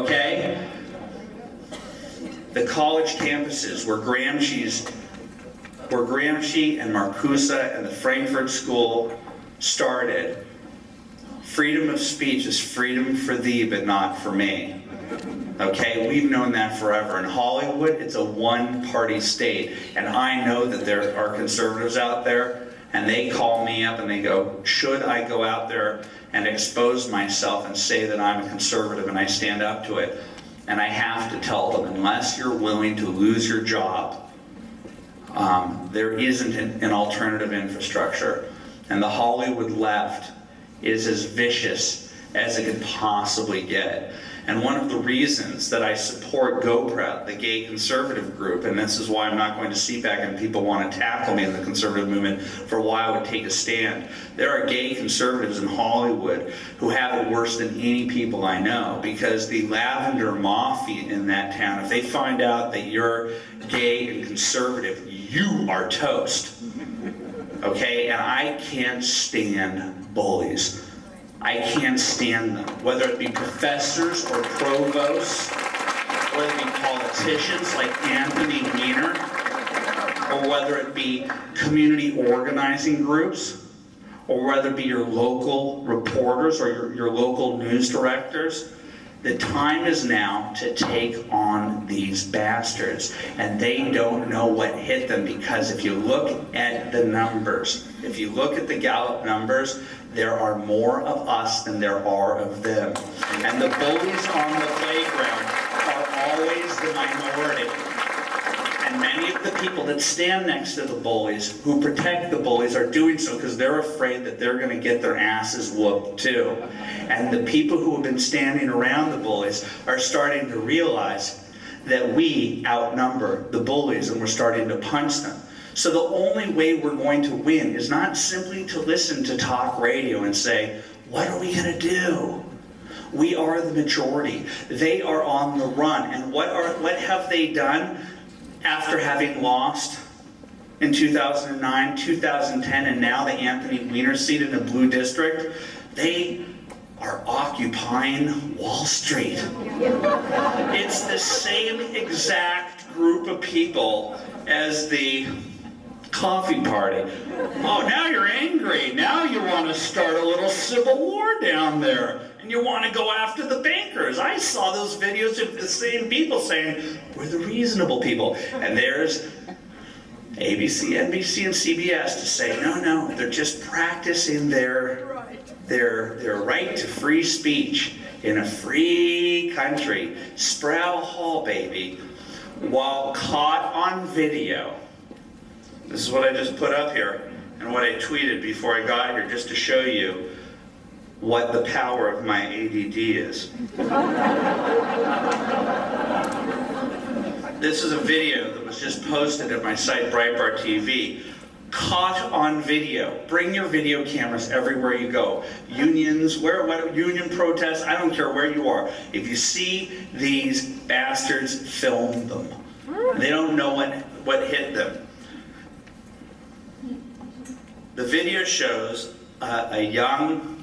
okay? The college campuses where Gramsci and Marcuse and the Frankfurt School started, freedom of speech is freedom for thee, but not for me. Okay, we've known that forever. In Hollywood, it's a one-party state, and I know that there are conservatives out there, and they call me up and they go, should I go out there and expose myself and say that I'm a conservative, and I stand up to it? And I have to tell them, unless you're willing to lose your job, there isn't an alternative infrastructure. And the Hollywood left is as vicious as it could possibly get. And one of the reasons that I support GoPro, the gay conservative group, and this is why I'm not going to CPAC and people want to tackle me in the conservative movement for why I would take a stand. There are gay conservatives in Hollywood who have it worse than any people I know, because the lavender mafia in that town, if they find out that you're gay and conservative, you are toast. Okay? And I can't stand bullies. I can't stand them, whether it be professors or provosts, whether it be politicians like Anthony Weiner, or whether it be community organizing groups, or whether it be your local reporters or your local news directors. The time is now to take on these bastards, and they don't know what hit them, because if you look at the numbers, if you look at the Gallup numbers, there are more of us than there are of them. And the bullies on the playground are always the minority. And many of the people that stand next to the bullies, who protect the bullies, are doing so because they're afraid that they're going to get their asses whooped too. And the people who have been standing around the bullies are starting to realize that we outnumber the bullies, and we're starting to punch them. So the only way we're going to win is not simply to listen to talk radio and say, what are we going to do? We are the majority. They are on the run. And what have they done after having lost in 2009, 2010, and now the Anthony Weiner seat in the blue district? They are occupying Wall Street. It's the same exact group of people as the coffee party. Oh, now you're angry. Now you want to start a little civil war down there. And you want to go after the bankers. I saw those videos of the same people saying, we're the reasonable people. And there's ABC, NBC, and CBS to say, no, no, they're just practicing their right to free speech in a free country. Sproul Hall, baby. While caught on video. This is what I just put up here and what I tweeted before I got here, just to show you what the power of my ADD is. This is a video that was just posted at my site, Breitbart TV. Caught on video. Bring your video cameras everywhere you go. Unions, union protests, I don't care where you are. If you see these bastards, film them. They don't know what hit them. The video shows a young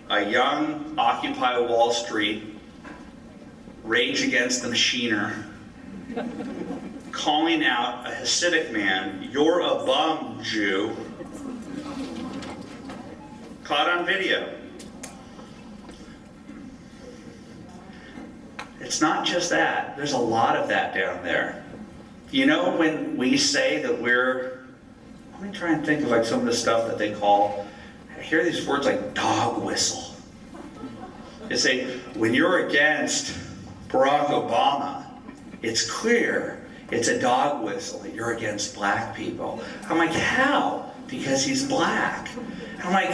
Occupy Wall Street, Rage Against the Machiner, calling out a Hasidic man, "You're a bum, Jew." Caught on video. It's not just that. There's a lot of that down there. You know, when we say that let me try and think of like some of the stuff that they call, I hear these words like dog whistle. They say, when you're against Barack Obama, it's clear it's a dog whistle that you're against black people. I'm like, how? Because he's black. And I'm like,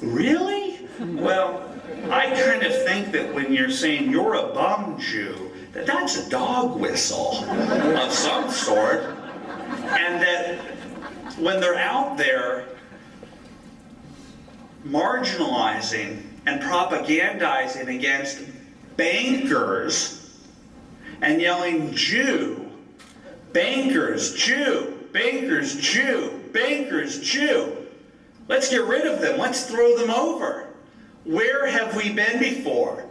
really? Well, I kind of think that when you're saying you're a bum Jew, that's a dog whistle of some sort. And that when they're out there marginalizing and propagandizing against bankers and yelling Jew, bankers, Jew, bankers, Jew, bankers, Jew, let's get rid of them, let's throw them over. Where have we been before?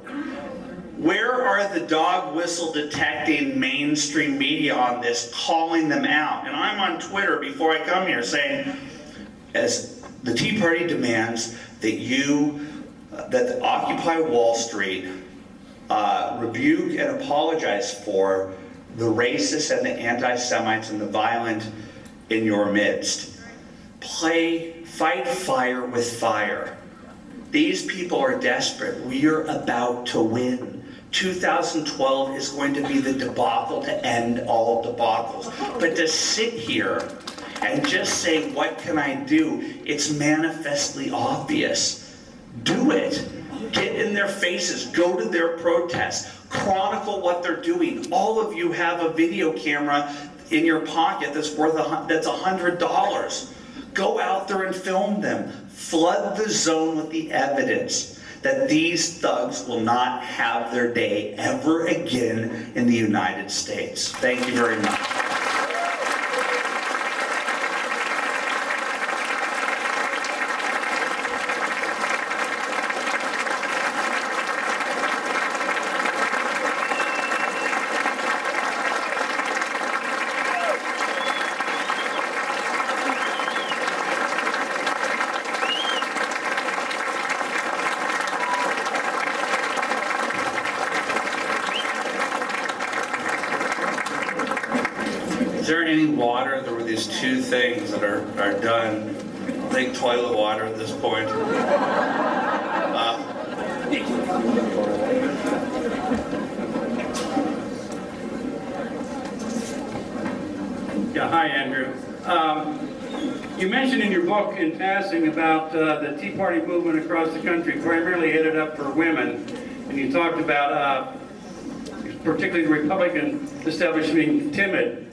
Where are the dog whistle detecting mainstream media on this, calling them out? And I'm on Twitter before I come here saying, as the Tea Party demands that the Occupy Wall Street rebuke and apologize for the racists and the anti-Semites and the violent in your midst. Fight fire with fire. These people are desperate. We are about to win. 2012 is going to be the debacle to end all debacles. But to sit here and just say, what can I do? It's manifestly obvious. Do it. Get in their faces. Go to their protests. Chronicle what they're doing. All of you have a video camera in your pocket that's $100. Go out there and film them. Flood the zone with the evidence that these thugs will not have their day ever again in the United States. Thank you very much. Is there any water? There were these two things that are done. I think toilet water at this point. Yeah, hi, Andrew. You mentioned in your book in passing about the Tea Party movement across the country, primarily headed up for women, and you talked about particularly the Republican establishment being timid.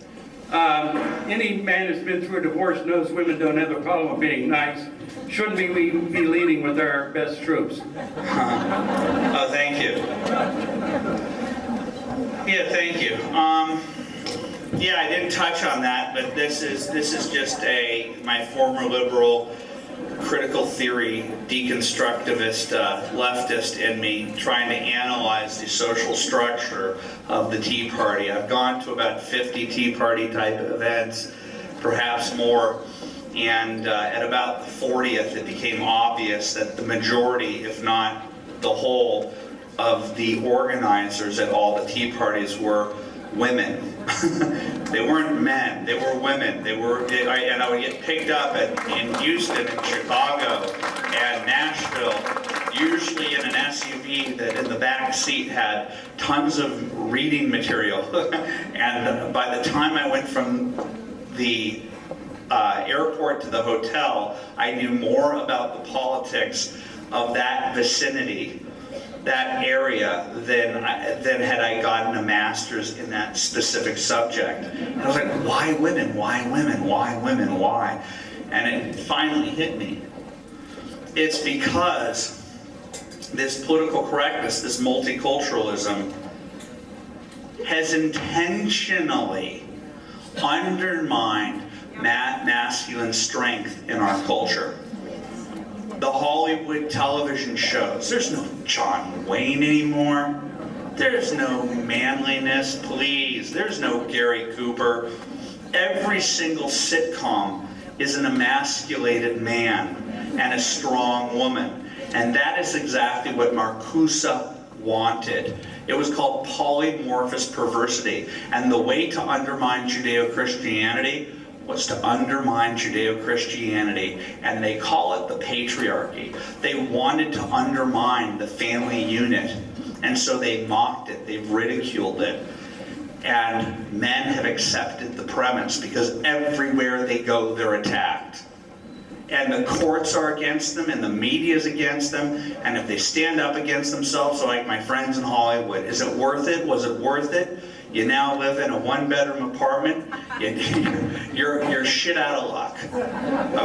Any man who's been through a divorce knows women don't have a problem with being nice. Shouldn't we be leading with our best troops? Oh, thank you. Yeah, thank you. Yeah, I didn't touch on that, but this is just my former liberal critical theory deconstructivist leftist in me trying to analyze the social structure of the Tea Party. I've gone to about 50 Tea Party type events, perhaps more, and at about the 40th it became obvious that the majority, if not the whole, of the organizers at all the Tea Parties were women. They weren't men, they were women. And I would get picked up in Houston and Chicago and Nashville, usually in an SUV that in the back seat had tons of reading material. And by the time I went from the airport to the hotel, I knew more about the politics of that vicinity, that area, than had I gotten a master's in that specific subject. And I was like, why women? Why women? Why women? Why? And it finally hit me. It's because this political correctness, this multiculturalism, has intentionally undermined masculine strength in our culture. The Hollywood television shows. There's no John Wayne anymore. There's no manliness, please. There's no Gary Cooper. Every single sitcom is an emasculated man and a strong woman. And that is exactly what Marcuse wanted. It was called polymorphous perversity. And the way to undermine Judeo-Christianity was to undermine Judeo-Christianity, and they call it the patriarchy. They wanted to undermine the family unit, and so they mocked it, they ridiculed it. And men have accepted the premise because everywhere they go, they're attacked. And the courts are against them, and the media is against them, and if they stand up against themselves, like my friends in Hollywood, is it worth it? Was it worth it? You now live in a one-bedroom apartment, you're shit out of luck,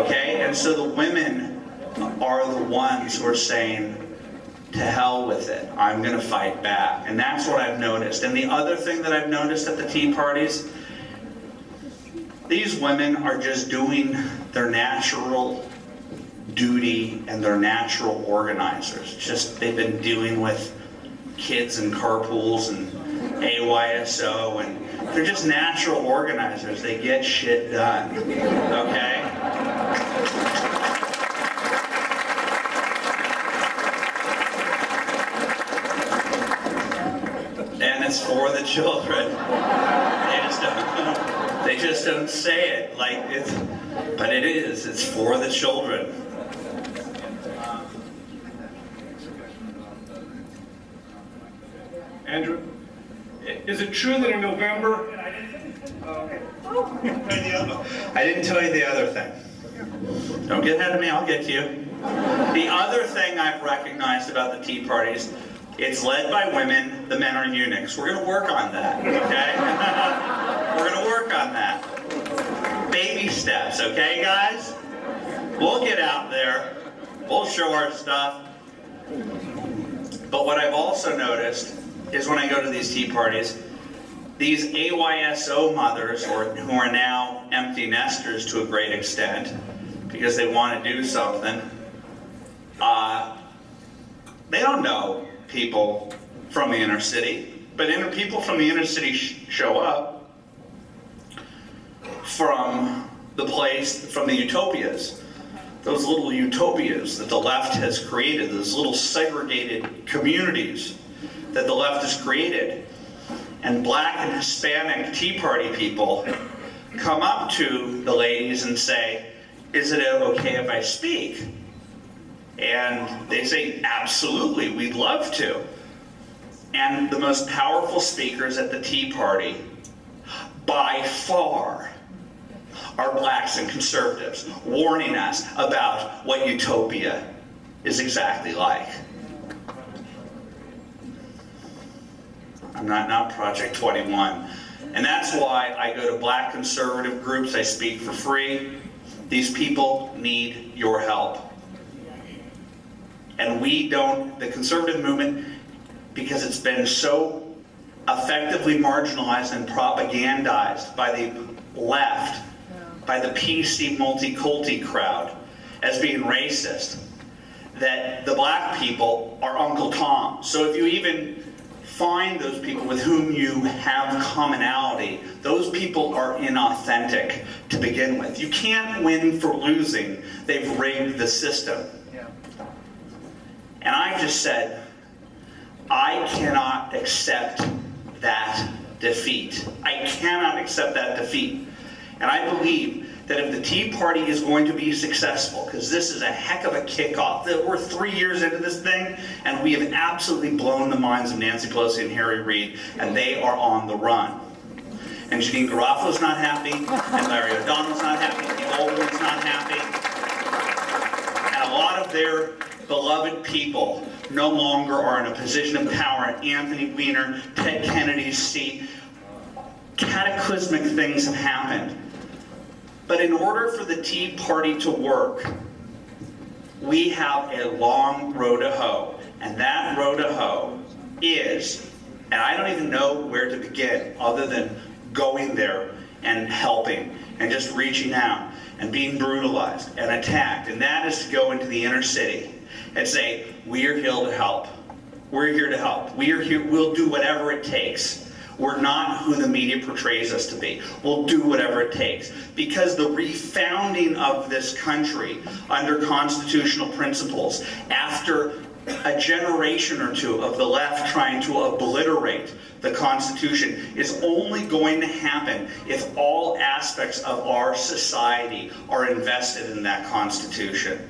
okay? And so the women are the ones who are saying, to hell with it, I'm gonna fight back. And that's what I've noticed. And the other thing that I've noticed at the Tea Parties, these women are just doing their natural duty and their natural organizers. Just, they've been dealing with kids in carpools and AYSO, and they're just natural organizers. They get shit done, okay? And it's for the children. They just don't say it like it's, but it is. It's for the children. Andrew, is it true that in November... I didn't tell you the other thing. Don't get ahead of me, I'll get to you. The other thing I've recognized about the Tea Parties, it's led by women, the men are eunuchs. We're going to work on that, okay? We're going to work on that. Baby steps, okay, guys? We'll get out there. We'll show our stuff. But what I've also noticed is when I go to these tea parties, these AYSO mothers, who are now empty nesters to a great extent, because they want to do something, they don't know people from the inner city, but people from the inner city show up from the utopias. Those little utopias that the left has created, those little segregated communities that the left has created. And Black and Hispanic Tea Party people come up to the ladies and say, "Is it okay if I speak?" And they say, "Absolutely, we'd love to." And the most powerful speakers at the Tea Party, by far, are Blacks and conservatives, warning us about what utopia is exactly like. I'm not Project 21. And that's why I go to Black conservative groups, I speak for free. These people need your help. And we don't, the conservative movement, because it's been so effectively marginalized and propagandized by the left, by the PC multi-culti crowd, as being racist, that the Black people are Uncle Tom. So if you even find those people with whom you have commonality, those people are inauthentic to begin with. You can't win for losing. They've rigged the system. Yeah. And I just said, I cannot accept that defeat. I cannot accept that defeat. And I believe that if the Tea Party is going to be successful, because this is a heck of a kickoff, that we're 3 years into this thing, and we have absolutely blown the minds of Nancy Pelosi and Harry Reid, and they are on the run. And Janine Garofalo's not happy, and Larry O'Donnell's not happy, and the old one's not happy. And a lot of their beloved people no longer are in a position of power at Anthony Weiner, Ted Kennedy's seat. Cataclysmic things have happened. But in order for the Tea Party to work, we have a long road to hoe. And that road to hoe is, and I don't even know where to begin other than going there and helping and just reaching out and being brutalized and attacked. And that is to go into the inner city and say, we are here to help. We're here to help. We are here, we'll do whatever it takes. We're not who the media portrays us to be. We'll do whatever it takes. Because the refounding of this country under constitutional principles, after a generation or two of the left trying to obliterate the Constitution, is only going to happen if all aspects of our society are invested in that Constitution.